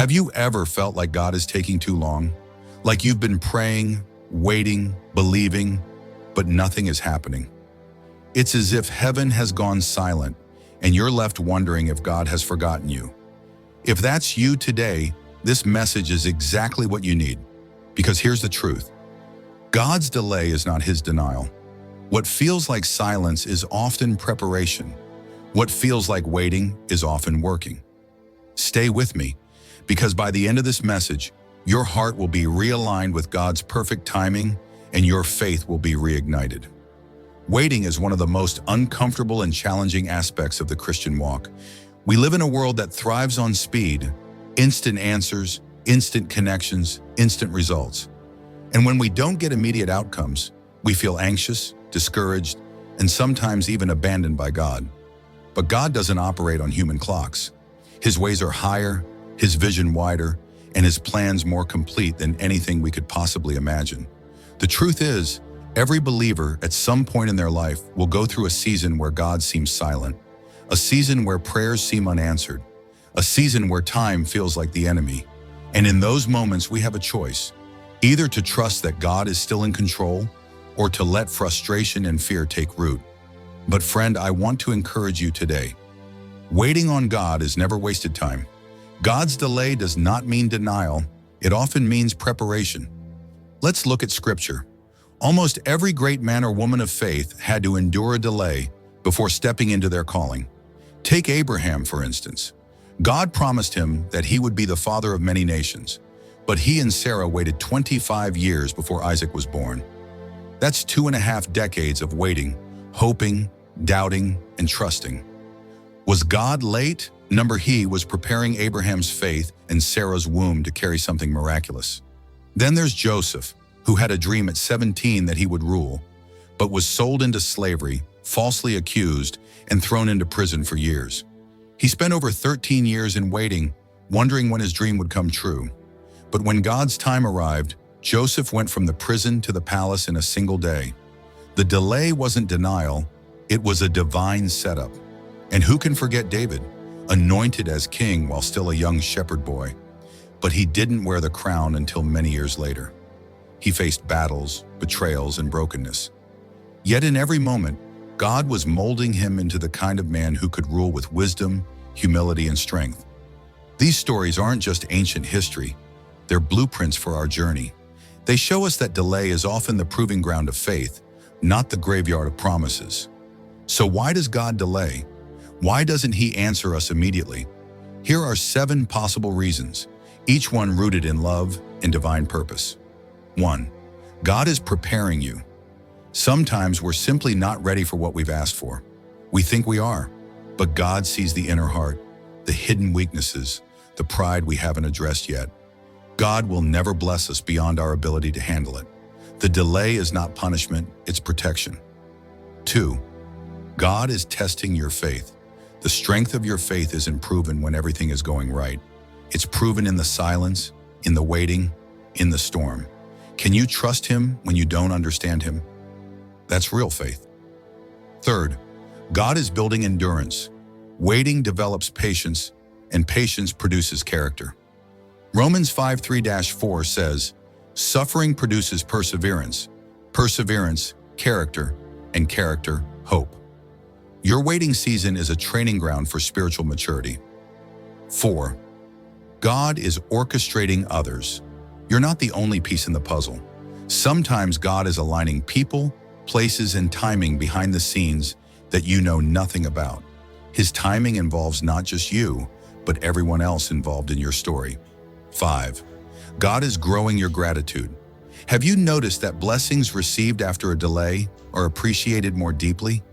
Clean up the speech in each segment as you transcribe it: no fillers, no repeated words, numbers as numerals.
Have you ever felt like God is taking too long? Like you've been praying, waiting, believing, but nothing is happening? It's as if heaven has gone silent and you're left wondering if God has forgotten you. If that's you today, this message is exactly what you need. Because here's the truth. God's delay is not his denial. What feels like silence is often preparation. What feels like waiting is often working. Stay with me, because by the end of this message, your heart will be realigned with God's perfect timing and your faith will be reignited. Waiting is one of the most uncomfortable and challenging aspects of the Christian walk. We live in a world that thrives on speed, instant answers, instant connections, instant results. And when we don't get immediate outcomes, we feel anxious, discouraged, and sometimes even abandoned by God. But God doesn't operate on human clocks. His ways are higher, his vision wider, and his plans more complete than anything we could possibly imagine. The truth is, every believer at some point in their life will go through a season where God seems silent, a season where prayers seem unanswered, a season where time feels like the enemy. And in those moments, we have a choice, either to trust that God is still in control or to let frustration and fear take root. But friend, I want to encourage you today. Waiting on God is never wasted time. God's delay does not mean denial. It often means preparation. Let's look at Scripture. Almost every great man or woman of faith had to endure a delay before stepping into their calling. Take Abraham, for instance. God promised him that he would be the father of many nations, but he and Sarah waited 25 years before Isaac was born. That's 2.5 decades of waiting, hoping, doubting, and trusting. Was God late? He was preparing Abraham's faith and Sarah's womb to carry something miraculous. Then there's Joseph, who had a dream at 17 that he would rule, but was sold into slavery, falsely accused, and thrown into prison for years. He spent over 13 years in waiting, wondering when his dream would come true. But when God's time arrived, Joseph went from the prison to the palace in a single day. The delay wasn't denial, it was a divine setup. And who can forget David, anointed as king while still a young shepherd boy? But he didn't wear the crown until many years later. He faced battles, betrayals, and brokenness. Yet in every moment, God was molding him into the kind of man who could rule with wisdom, humility, and strength. These stories aren't just ancient history, they're blueprints for our journey. They show us that delay is often the proving ground of faith, not the graveyard of promises. So why does God delay? Why doesn't he answer us immediately? Here are 7 possible reasons, each one rooted in love and divine purpose. 1. God is preparing you. Sometimes we're simply not ready for what we've asked for. We think we are, but God sees the inner heart, the hidden weaknesses, the pride we haven't addressed yet. God will never bless us beyond our ability to handle it. The delay is not punishment, it's protection. 2. God is testing your faith. The strength of your faith isn't proven when everything is going right. It's proven in the silence, in the waiting, in the storm. Can you trust him when you don't understand him? That's real faith. 3. God is building endurance. Waiting develops patience, and patience produces character. Romans 5:3-4 says, "Suffering produces perseverance, perseverance, character, and character, hope." Your waiting season is a training ground for spiritual maturity. 4. God is orchestrating others. You're not the only piece in the puzzle. Sometimes God is aligning people, places, and timing behind the scenes that you know nothing about. His timing involves not just you, but everyone else involved in your story. 5. God is growing your gratitude. Have you noticed that blessings received after a delay are appreciated more deeply?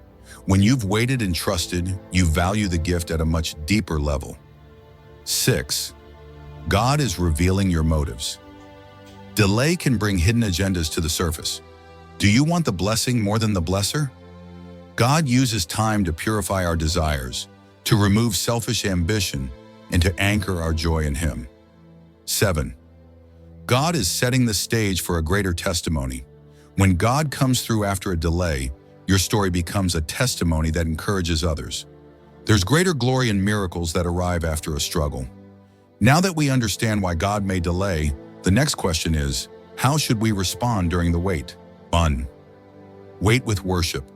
When you've waited and trusted, you value the gift at a much deeper level. 6. God is revealing your motives. Delay can bring hidden agendas to the surface. Do you want the blessing more than the blesser? God uses time to purify our desires, to remove selfish ambition, and to anchor our joy in him. 7. God is setting the stage for a greater testimony. When God comes through after a delay, your story becomes a testimony that encourages others. There's greater glory in miracles that arrive after a struggle. Now that we understand why God may delay, the next question is, how should we respond during the wait? 1. Wait with worship.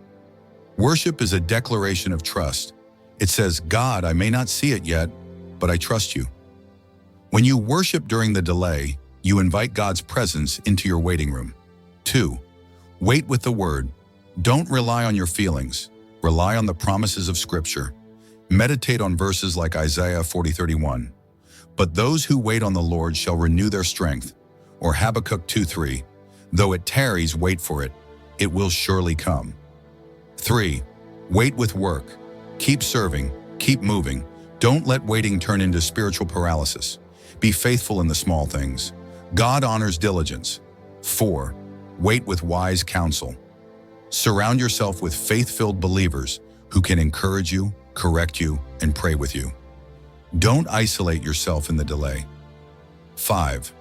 Worship is a declaration of trust. It says, God, I may not see it yet, but I trust you. When you worship during the delay, you invite God's presence into your waiting room. 2. Wait with the word. Don't rely on your feelings. Rely on the promises of Scripture. Meditate on verses like Isaiah 40:31. But those who wait on the Lord shall renew their strength. Or Habakkuk 2:3. Though it tarries, wait for it. It will surely come. 3. Wait with work. Keep serving. Keep moving. Don't let waiting turn into spiritual paralysis. Be faithful in the small things. God honors diligence. 4. Wait with wise counsel. Surround yourself with faith-filled believers who can encourage you, correct you, and pray with you. Don't isolate yourself in the delay. 5.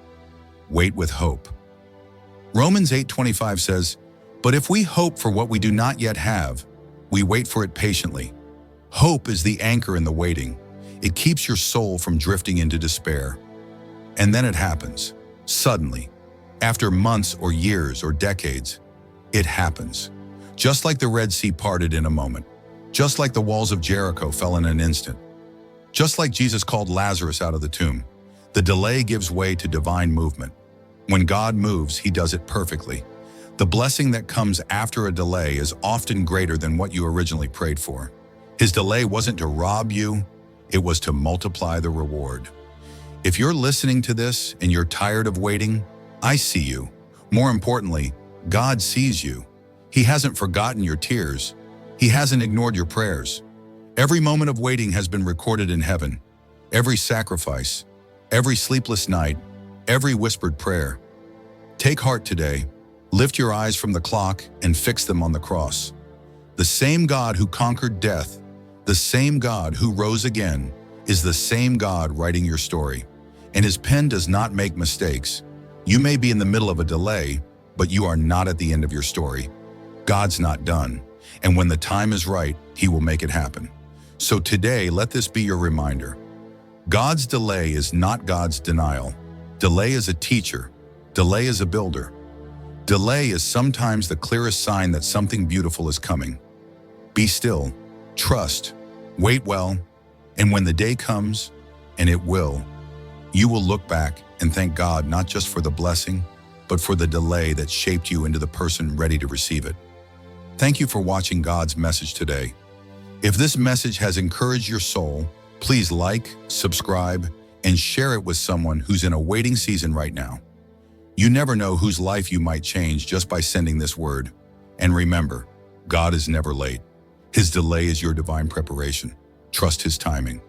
Wait with hope. Romans 8:25 says, "But if we hope for what we do not yet have, we wait for it patiently." Hope is the anchor in the waiting. It keeps your soul from drifting into despair. And then it happens. Suddenly, after months or years or decades, it happens. Just like the Red Sea parted in a moment. Just like the walls of Jericho fell in an instant. Just like Jesus called Lazarus out of the tomb. The delay gives way to divine movement. When God moves, He does it perfectly. The blessing that comes after a delay is often greater than what you originally prayed for. His delay wasn't to rob you, it was to multiply the reward. If you're listening to this and you're tired of waiting, I see you. More importantly, God sees you. He hasn't forgotten your tears. He hasn't ignored your prayers. Every moment of waiting has been recorded in heaven. Every sacrifice, every sleepless night, every whispered prayer. Take heart today. Lift your eyes from the clock and fix them on the cross. The same God who conquered death, the same God who rose again, is the same God writing your story. And His pen does not make mistakes. You may be in the middle of a delay, but you are not at the end of your story. God's not done. And when the time is right, He will make it happen. So today, let this be your reminder. God's delay is not God's denial. Delay is a teacher. Delay is a builder. Delay is sometimes the clearest sign that something beautiful is coming. Be still, trust, wait well, and when the day comes, and it will, you will look back and thank God not just for the blessing, but for the delay that shaped you into the person ready to receive it. Thank you for watching God's message today. If this message has encouraged your soul, please like, subscribe, and share it with someone who's in a waiting season right now. You never know whose life you might change just by sending this word. And remember, God is never late. His delay is your divine preparation. Trust His timing.